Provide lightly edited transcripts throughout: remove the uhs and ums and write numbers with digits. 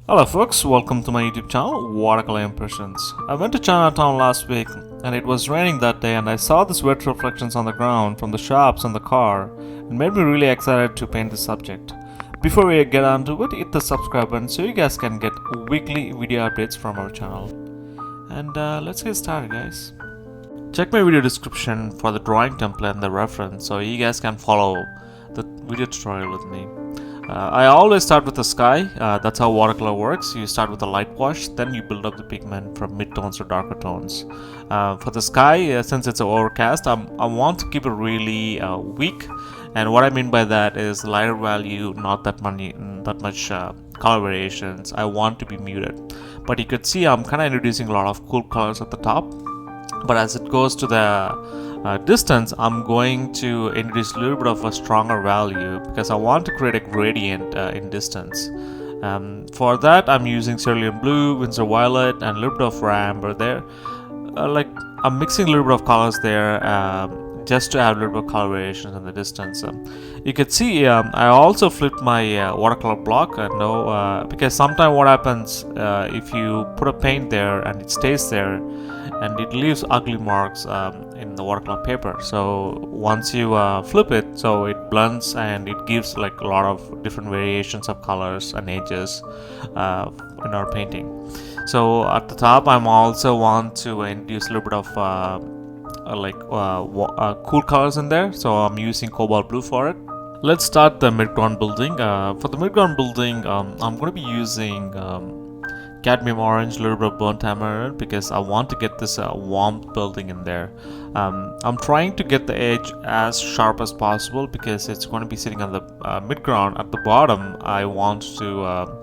Hello folks, welcome to my YouTube channel, Watercolor Impressions. I went to Chinatown last week and it was raining that day and I saw these wet reflections on the ground from the shops and the car. It made me really excited to paint this subject. Before we get on to it, hit the subscribe button so you guys can get weekly video updates from our channel. And let's get started guys. Check my video description for the drawing template and the reference so you guys can follow the video tutorial with me. I always start with the sky. That's how watercolor works. You start with a light wash, then you build up the pigment from mid-tones to darker tones. For the sky, since it's overcast, I want to keep it really weak. And what I mean by that is lighter value, not that much color variations. I want to be muted. But you could see I'm kind of introducing a lot of cool colors at the top. But as it goes to the distance, I'm going to introduce a little bit of a stronger value because I want to create a gradient in distance. For that, I'm using Cerulean Blue, Winsor Violet, and a little bit of Umber there. I'm mixing a little bit of colors there just to have a little bit of color variations in the distance. You can see I also flipped my watercolor block because sometimes what happens if you put a paint there and it stays there and it leaves ugly marks in the watercolor paper. So once you flip it, so it blends and it gives like a lot of different variations of colors and edges in our painting. So at the top, I'm also want to introduce a little bit of cool colors in there. So I'm using Cobalt Blue for it. Let's start the midground building. For the midground building, I'm going to be using cadmium orange, a little bit of burnt hammer because I want to get this warmth building in there. I'm trying to get the edge as sharp as possible because it's going to be sitting on the midground. At the bottom, I want to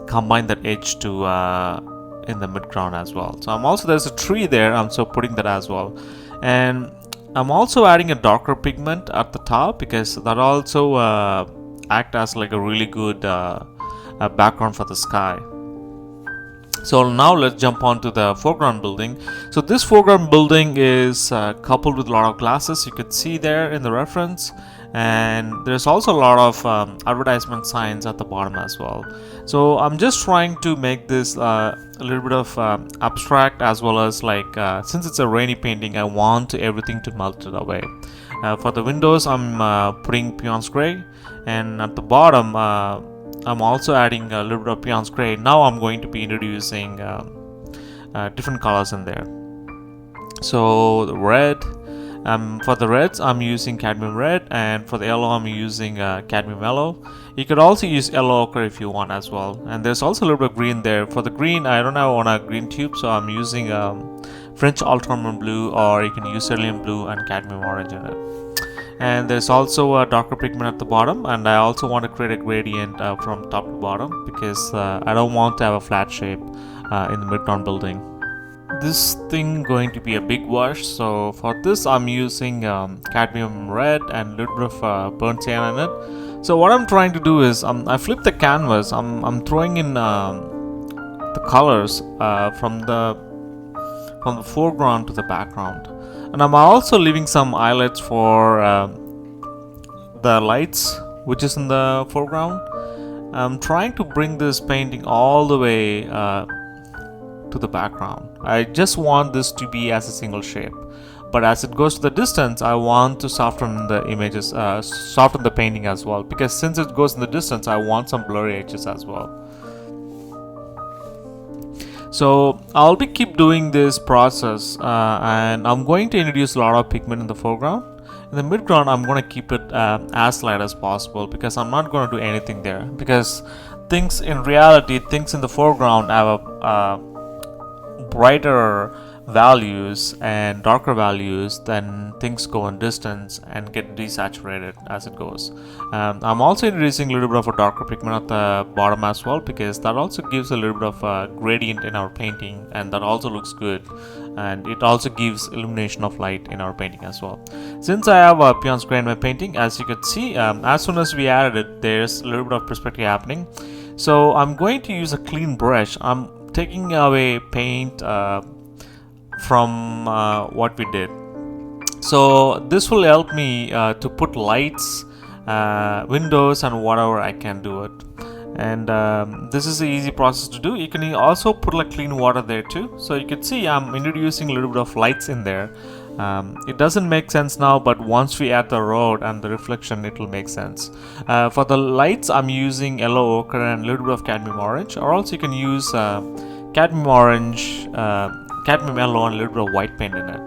combine that edge to in the midground as well. So there's a tree there, I'm so putting that as well. And I'm also adding a darker pigment at the top because that also act as like a really good background for the sky. So now let's jump on to the foreground building. So this foreground building is coupled with a lot of glasses. You could see there in the reference, and there's also a lot of advertisement signs at the bottom as well. So I'm just trying to make this a little bit of abstract as well as since it's a rainy painting, I want everything to melt it away. For the windows, I'm putting Payne's gray, and at the bottom I'm also adding a little bit of Payne's gray. Now I'm going to be introducing different colors in there. So the red, for the reds I'm using cadmium red, and for the yellow I'm using cadmium yellow. You could also use yellow ochre if you want as well. And there's also a little bit of green there. For the green, I don't have on a green tube, so I'm using French Ultramarine blue, or you can use Cerulean blue and cadmium orange in it. And there's also a darker pigment at the bottom, and I also want to create a gradient from top to bottom because I don't want to have a flat shape in the midground building. This thing going to be a big wash, so for this I'm using cadmium red and a little bit of burnt sienna in it. So what I'm trying to do is I flip the canvas. I'm throwing in the colors from the foreground to the background. And I'm also leaving some eyelets for the lights which is in the foreground. I'm trying to bring this painting all the way to the background. I just want this to be as a single shape. But as it goes to the distance, I want to soften the images, soften the painting as well. Because since it goes in the distance, I want some blurry edges as well. So I'll keep doing this process and I'm going to introduce a lot of pigment in the foreground. In the midground, I'm going to keep it as light as possible because I'm not going to do anything there. Because things in the foreground have a brighter values and darker values than things go in distance and get desaturated as it goes. I'm also introducing a little bit of a darker pigment at the bottom as well because that also gives a little bit of a gradient in our painting, and that also looks good, and it also gives illumination of light in our painting as well. Since I have a Payne's gray in my painting, as you can see, as soon as we added it, there's a little bit of perspective happening. So I'm going to use a clean brush. I'm taking away paint from what we did. So this will help me to put lights, windows, and whatever I can do it. And this is an easy process to do. You can also put like clean water there too. So you can see I'm introducing a little bit of lights in there. It doesn't make sense now, but once we add the road and the reflection, it will make sense. For the lights, I'm using yellow ochre and a little bit of cadmium orange, or else you can use cadmium orange, cadmium yellow, and a little bit of white paint in it.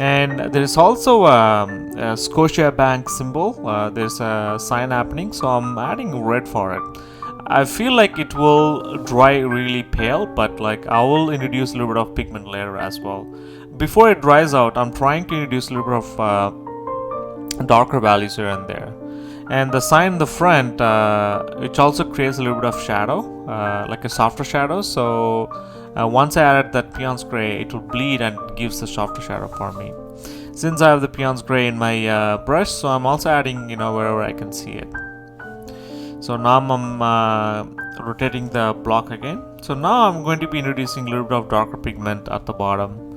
And there is also a Scotia Bank symbol. There's a sign happening, so I'm adding red for it. I feel like it will dry really pale, but like I will introduce a little bit of pigment later as well. Before it dries out, I'm trying to introduce a little bit of darker values here and there. And the sign in the front, which also creates a little bit of shadow, like a softer shadow. So once I added that Payne's gray, it will bleed and gives the softer shadow for me. Since I have the Payne's gray in my brush, so I'm also adding, wherever I can see it. So now I'm rotating the block again. So now I'm going to be introducing a little bit of darker pigment at the bottom,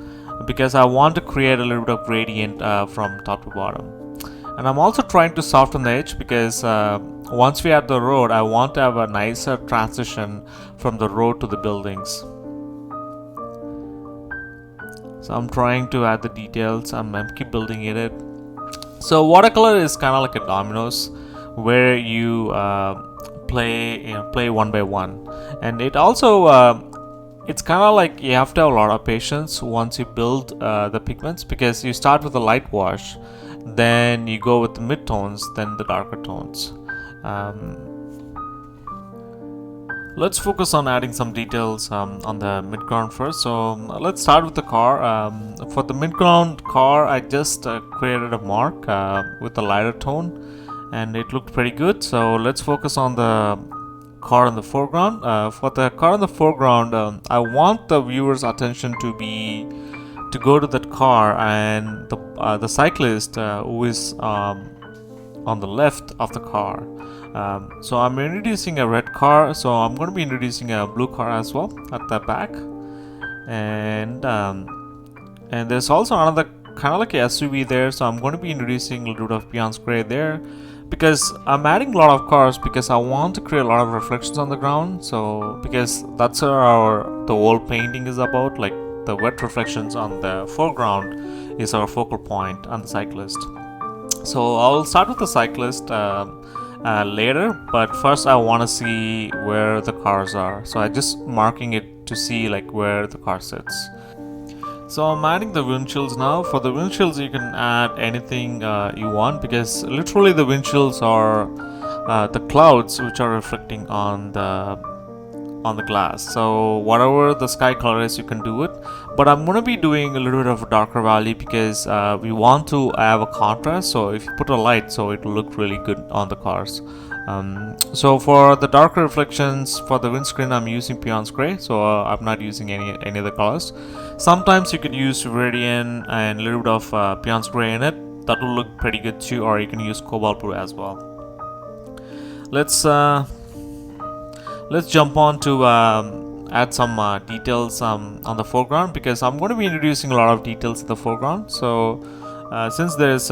because I want to create a little bit of gradient from top to bottom. And I'm also trying to soften the edge, because once we add the road, I want to have a nicer transition from the road to the buildings. So I'm trying to add the details. I'm keep building it. So watercolor is kind of like a dominoes, where you play one by one, and it also it's kind of like you have to have a lot of patience once you build the pigments, because you start with a light wash, then you go with the mid-tones, then the darker tones. Let's focus on adding some details on the mid-ground first. So let's start with the car. For the mid-ground car, I just created a mark with a lighter tone, and it looked pretty good. So let's focus on the car in the foreground. For the car in the foreground, I want the viewer's attention to go to that car and the cyclist who is on the left of the car. So I'm introducing a red car, so I'm going to be introducing a blue car as well at the back, and there's also another kind of like a SUV there, so I'm going to be introducing a little bit of Payne's gray there, because I'm adding a lot of cars because I want to create a lot of reflections on the ground. So because that's the whole painting is about, like the wet reflections on the foreground is our focal point on the cyclist. So I'll start with the cyclist later, but first I want to see where the cars are, so I just marking it to see like where the car sits. So I'm adding the windshields now. For the windshields, you can add anything you want, because literally the windshields are the clouds which are reflecting on the glass. So whatever the sky color is, you can do it. But I'm going to be doing a little bit of a darker value, because we want to have a contrast. So if you put a light, so it will look really good on the cars. So for the darker reflections for the windscreen, I'm using Payne's gray, so I'm not using any other colors. Sometimes you could use Cerulean and a little bit of Payne's gray in it. That will look pretty good too, or you can use Cobalt Blue as well. Let's jump on to add some details on the foreground, because I'm going to be introducing a lot of details in the foreground. So since there's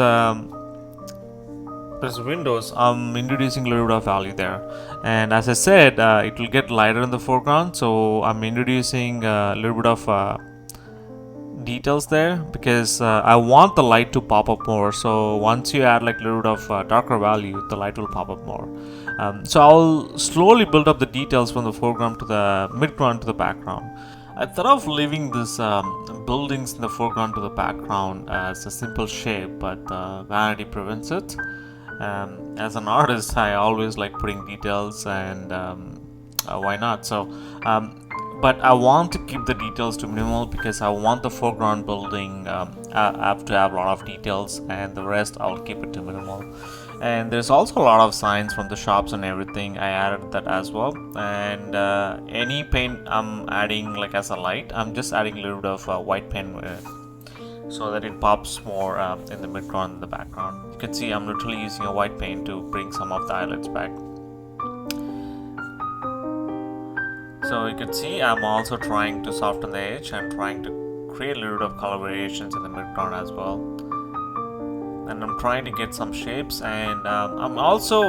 windows, I'm introducing a little bit of value there, and as I said, it will get lighter in the foreground, so I'm introducing a little bit of details there, because I want the light to pop up more. So once you add like a little bit of darker value, the light will pop up more. So I'll slowly build up the details from the foreground to the midground to the background. I thought of leaving this buildings in the foreground to the background as a simple shape, but vanity prevents it. As an artist, I always like putting details, and why not? So but I want to keep the details to minimal, because I want the foreground building have to have a lot of details, and the rest I'll keep it to minimal. And there's also a lot of signs from the shops and everything. I added that as well. And any paint I'm adding like as a light, I'm just adding a little bit of white paint so that it pops more in the midground and the background. You can see I'm literally using a white paint to bring some of the highlights back. So you can see I'm also trying to soften the edge and trying to create a little bit of color variations in the midground as well. And I'm trying to get some shapes, and I'm also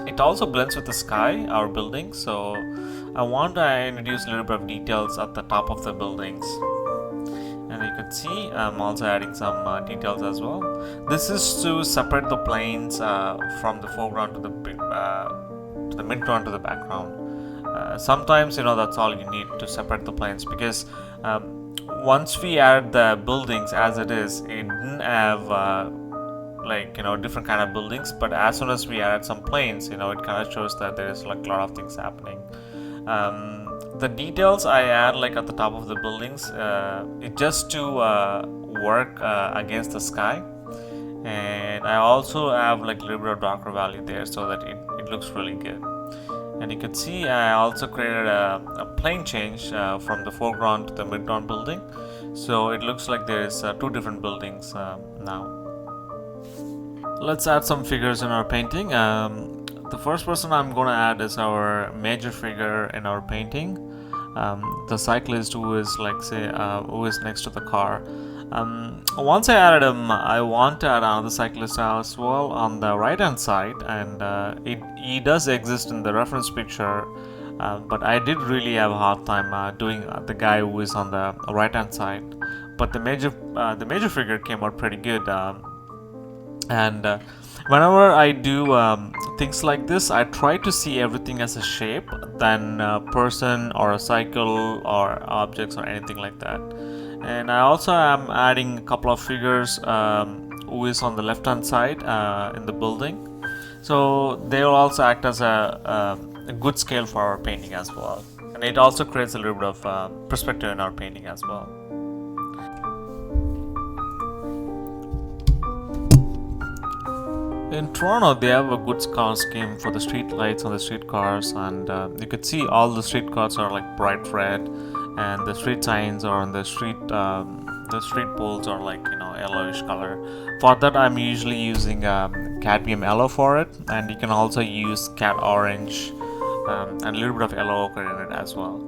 it also blends with the sky, our building, so I want to introduce a little bit of details at the top of the buildings. And you can see I'm also adding some details as well. This is to separate the planes from the foreground to the midground to the background. Sometimes, you know, that's all you need to separate the planes, because once we add the buildings as it is, it didn't have like, you know, different kind of buildings, but as soon as we added some planes, you know, it kind of shows that there is like a lot of things happening. The details I add like at the top of the buildings, it just to work against the sky, and I also have like a little bit of darker value there so that it looks really good. And you can see I also created a plane change from the foreground to the midground building, so it looks like there's two different buildings now. Let's add some figures in our painting. The first person I'm going to add is our major figure in our painting, the cyclist who is like, say, who is next to the car. Once I added him, I want to add another cyclist as well on the right hand side, and he does exist in the reference picture, but I did really have a hard time doing the guy who is on the right hand side. But the major figure came out pretty good, and whenever I do things like this, I try to see everything as a shape than a person or a cycle or objects or anything like that. And I also am adding a couple of figures who is on the left hand side in the building, so they will also act as a good scale for our painting as well, and it also creates a little bit of perspective in our painting as well. In Toronto, they have a good color scheme for the street lights on the street cars, and you could see all the street cars are like bright red, and the street signs are on the street poles are like, you know, yellowish color. For that, I'm usually using cadmium yellow for it, and you can also use cat orange and a little bit of yellow ochre in it as well.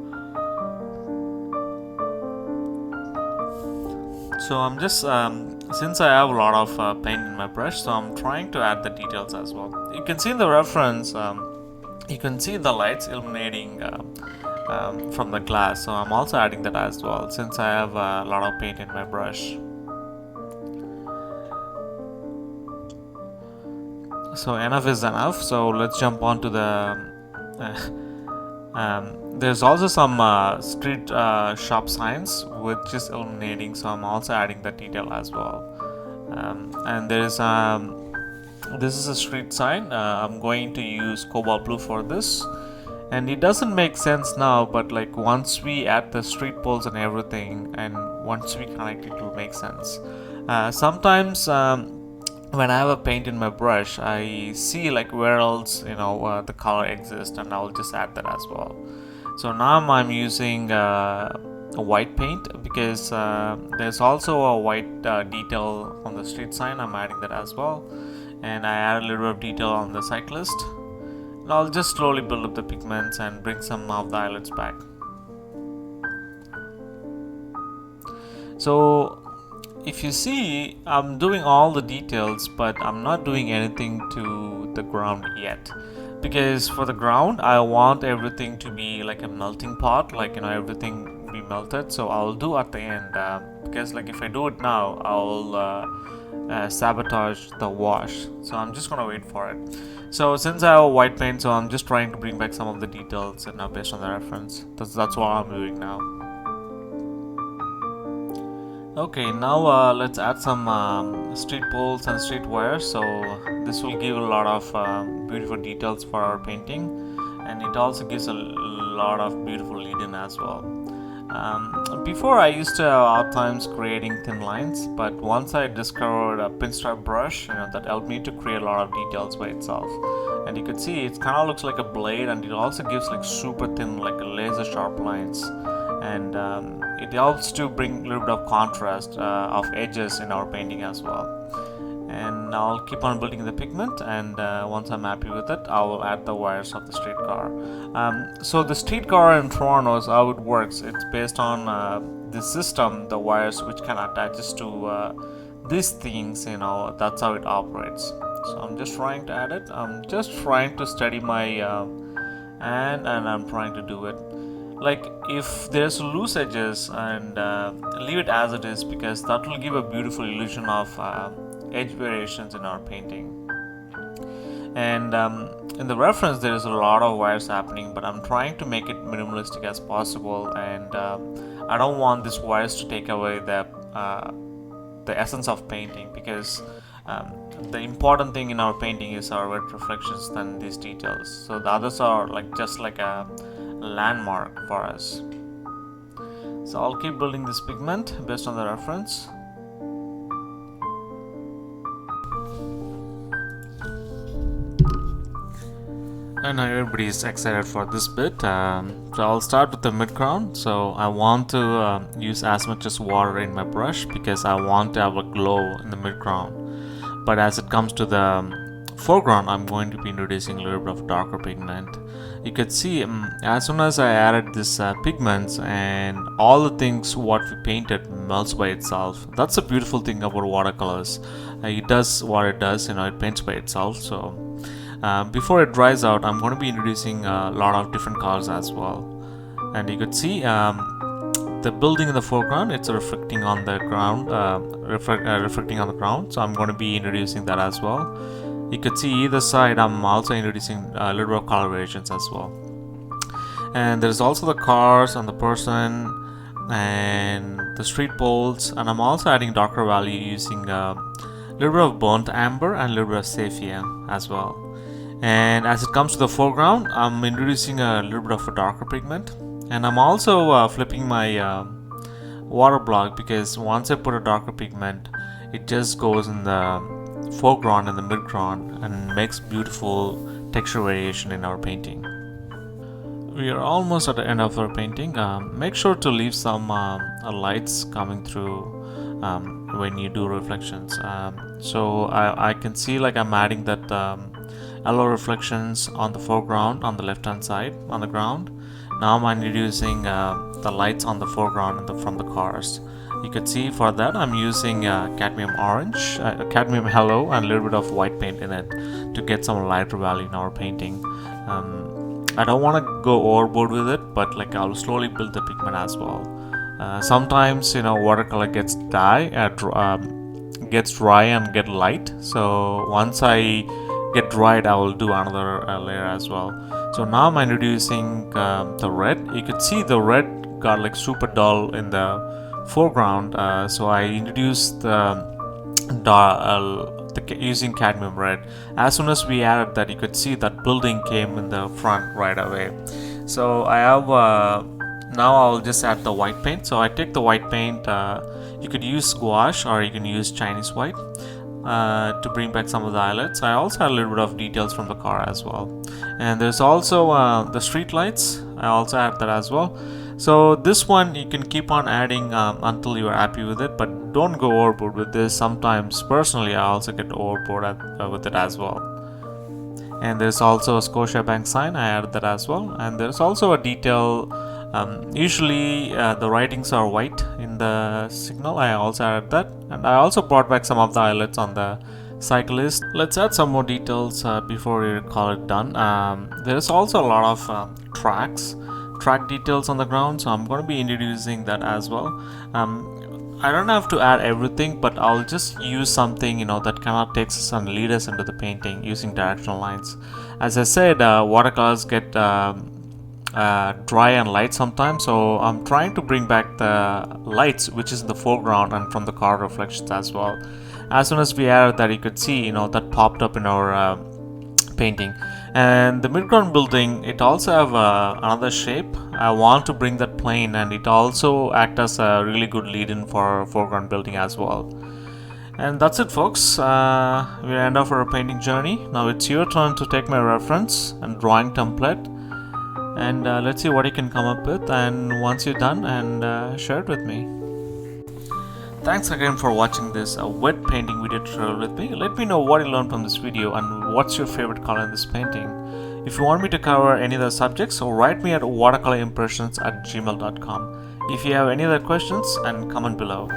So I'm just since I have a lot of paint in my brush, so I'm trying to add the details as well. You can see in the reference, you can see the lights illuminating from the glass, so I'm also adding that as well since I have a lot of paint in my brush. So enough is enough, so let's jump on to the there's also some street shop signs which is illuminating, so I'm also adding that detail as well. And there's this is a street sign. I'm going to use Cobalt Blue for this, and it doesn't make sense now, but like once we add the street poles and everything, and once we connect it will make sense. Sometimes when I have a paint in my brush, I see like where else, you know, the color exists, and I'll just add that as well. So now I'm using a white paint because there's also a white detail on the street sign. I'm adding that as well, and I add a little bit of detail on the cyclist. And I'll just slowly build up the pigments and bring some of the highlights back. So if you see, I'm doing all the details, but I'm not doing anything to the ground yet, because for the ground I want everything to be like a melting pot, like, you know, everything be melted. So I'll do at the end, because like if I do it now, I'll sabotage the wash, so I'm just gonna wait for it. So since I have a white paint, so I'm just trying to bring back some of the details, and now based on the reference, that's what I'm doing now. Okay, now let's add some street poles and street wires. So this will give a lot of beautiful details for our painting, and it also gives a lot of beautiful lead-in as well. Before, I used to have hard times creating thin lines, but once I discovered a Princeton brush, you know, that helped me to create a lot of details by itself. And you can see it kind of looks like a blade, and it also gives like super thin, like laser sharp lines. And it helps to bring a little bit of contrast of edges in our painting as well. And I'll keep on building the pigment, and once I'm happy with it, I will add the wires of the streetcar. So the streetcar in Toronto is how it works. It's based on the system, the wires which can attach to these things, you know, that's how it operates. So I'm just trying to add it. I'm just trying to steady my hand, and I'm trying to do it. Like if there's loose edges, and leave it as it is, because that will give a beautiful illusion of edge variations in our painting. And in the reference there is a lot of wires happening, but I'm trying to make it minimalistic as possible, and I don't want these wires to take away the essence of painting, because the important thing in our painting is our wet reflections than these details. So the others are like just like a landmark for us. So I'll keep building this pigment based on the reference. And now everybody is excited for this bit. So I'll start with the mid-crown. So I want to use as much as water in my brush, because I want to have a glow in the mid-crown. But as it comes to the foreground, I'm going to be introducing a little bit of darker pigment. You could see as soon as I added this pigments, and all the things what we painted melts by itself. That's the beautiful thing about watercolors. It does what it does, it paints by itself. So before it dries out, I'm going to be introducing a lot of different colors as well. And you could see the building in the foreground, it's reflecting on the ground, reflecting on the ground. So I'm going to be introducing that as well. You could see either side, I'm also introducing a little bit of color variations as well. And there's also the cars and the person and the street poles, and I'm also adding darker value using a little bit of burnt amber and a little bit of sepia as well. And as it comes to the foreground, I'm introducing a little bit of a darker pigment, and I'm also flipping my water block, because once I put a darker pigment, it just goes in the foreground and the mid-ground and makes beautiful texture variation in our painting. We are almost at the end of our painting. Make sure to leave some lights coming through when you do reflections. So I can see like I'm adding that yellow reflections on the foreground on the left hand side on the ground. Now I'm introducing the lights on the foreground from the cars. You can see for that I'm using cadmium orange, cadmium yellow, and a little bit of white paint in it to get some lighter value in our painting. I don't want to go overboard with it, but like I'll slowly build the pigment as well. Sometimes watercolor gets dry and get light. So once I get dried, I will do another layer as well. So now I'm introducing the red. You can see the red got like super dull in the foreground, so I introduced using cadmium red. As soon as we added that, you could see that building came in the front right away. So I have now I'll just add the white paint. So I take the white paint, you could use gouache or you can use Chinese white to bring back some of the highlights. I also had a little bit of details from the car as well, and there's also the street lights. I also add that as well. So this one you can keep on adding until you are happy with it, but don't go overboard with this. Sometimes personally I also get overboard with it as well. And there's also a Scotiabank sign, I added that as well. And there's also a detail, usually the writings are white in the signal. I also added that, and I also brought back some of the highlights on the cyclist. Let's add some more details before we call it done. There's also a lot of track details on the ground, so I'm going to be introducing that as well. I don't have to add everything, but I'll just use something that kind of takes us and lead us into the painting using directional lines. As I said, watercolors get dry and light sometimes, so I'm trying to bring back the lights which is in the foreground and from the car reflections as well. As soon as we added that, you could see that popped up in our painting. And the midground building, it also have another shape. I want to bring that plane, and it also act as a really good lead-in for foreground building as well. And that's it, folks. We're end of our painting journey. Now it's your turn to take my reference and drawing template, and let's see what you can come up with. And once you're done, and share it with me. Thanks again for watching this wet painting video tutorial with me. Let me know what you learned from this video and what's your favorite color in this painting. If you want me to cover any other subjects, write me at watercolorimpressions@gmail.com. If you have any other questions, and comment below.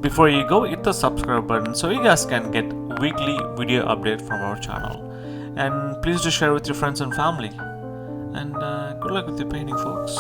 before you go, hit the subscribe button so you guys can get weekly video update from our channel. And please do share with your friends and family. And good luck with your painting, folks.